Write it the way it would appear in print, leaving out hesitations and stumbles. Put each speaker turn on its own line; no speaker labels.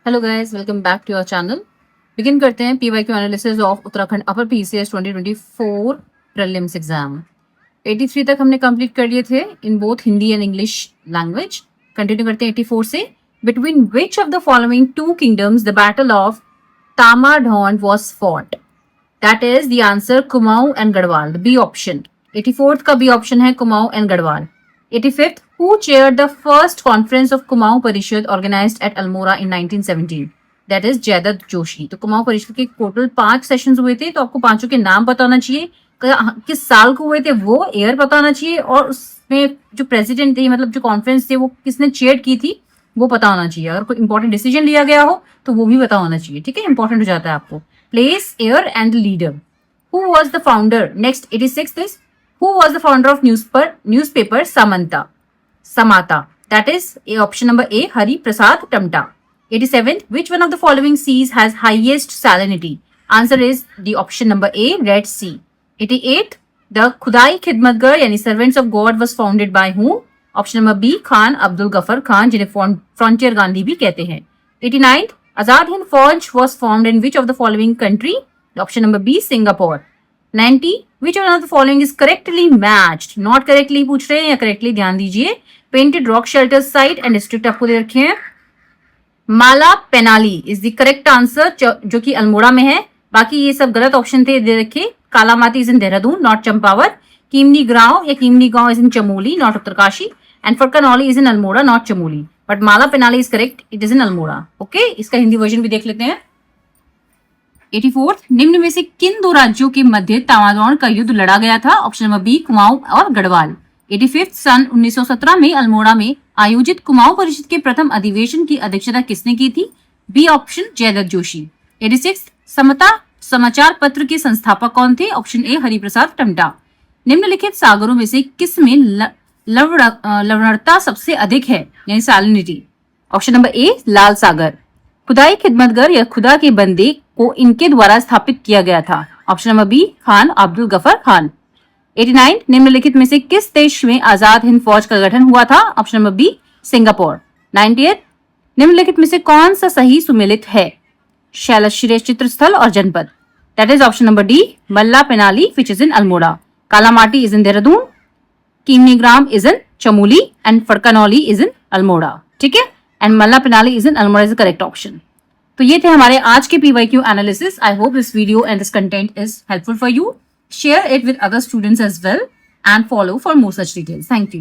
Hello guys, welcome back to our channel. Begin करते हैं PYQ analysis of Uttarakhand upper PCS 2024 prelims exam. 83 तक हमने complete कर लिए थे in both Hindi and English language. Continue करते हैं 84 से। Between which of the following two kingdoms the battle of Tamadhaun was fought? That is the answer Kumaon and Garhwal, B option. 84th का B option है Kumaon and Garhwal. 85th, who chaired the first conference of Kumaon Parishad organized at Almora in 1917? That is Jaydatt Joshi. तो कुमाऊं परिषद के total 5 sessions हुए थे, तो आपको पांचों के नाम पता होना चाहिए, किस साल को हुए थे वो ईयर पता होना चाहिए, और उसमें जो प्रेसिडेंट थे, मतलब जो कॉन्फ्रेंस थे, वो किसने चेयर की थी वो पता होना चाहिए। अगर कोई इंपॉर्टेंट डिसीजन लिया गया हो तो वो भी पता होना चाहिए। ठीक है, इंपॉर्टेंट हो जाता है आपको। Place, year and leader. Who was the founder? Next, 86th is who was the founder of newspaper Samata? That is option number A, Hari Prasad Tamta. 87th, which one of the following seas has highest salinity? Answer is the option number A, Red Sea. 88th, the Khudai Khidmatgar yani Servants of God was founded by whom? Option number B, Khan Abdul Ghaffar Khan, जिन्हें frontier Gandhi भी कहते हैं। 89th, Azad Hind Fauj was formed in which of the following country? Option number B, Singapore. 90, which one of the following is correctly matched? Not correctly पूछ रहे हैं या correctly, ध्यान दीजिए। Painted rock shelter site and district आपको दे रखे हैं। माला Penali is the correct answer, जो कि अल्मोड़ा में है। बाकी ये सब गलत ऑप्शन थे दे रखे। Kalamati is in Dehradun, not Champawat. Kimni गांव या कीमनी गांव is in Chamoli, not Uttarkashi. And Pharkanauli is in Almora, not Chamoli. But Mala Penali is correct, it is in Almora. Okay, इसका हिंदी वर्जन भी देख लेते हैं। 84th, निम्न में से किन दो राज्यों के मध्य तामादौन का युद्ध लड़ा गया था? ऑप्शन नंबर बी, कुमाऊं और गढ़वाल। 85th, सन 1917 में अल्मोड़ा में आयोजित कुमाऊं परिषद के प्रथम अधिवेशन की अध्यक्षता किसने की थी? B option, Jaydatt Joshi. 86th, Samta Samachar पत्र के संस्थापक कौन थे? Option A, Hariprasad Tamta. निम्नलिखित सागरों में से किस में लवणता सबसे अधिक है, यानी सैलिनिटी? ऑप्शन नंबर ए, लाल सागर। खुदाई खिदमतगर या खुदा के बंदे को इनके द्वारा स्थापित किया गया था। Option number B, Khan Abdul Ghaffar Khan. 89, निम्नलिखित में से किस देश में आजाद हिंद फौज का गठन हुआ था? Option number B, Singapore. 90, निम्नलिखित में से कौन सा सही सुमेलित है? शैलश्री चित्रस्थल और जनपद। That is option number D, Malla Penali which is in Almora. Kalamati is in Dehradun, Kimnigram is in Chamoli and Pharkanauli is in Almora. ठीक है, and Malla Penali is in Almora is the correct option. तो ये थे हमारे आज के PYQ analysis. I hope this video and this content is helpful for you. Share it with other students as well and follow for more such details. Thank you.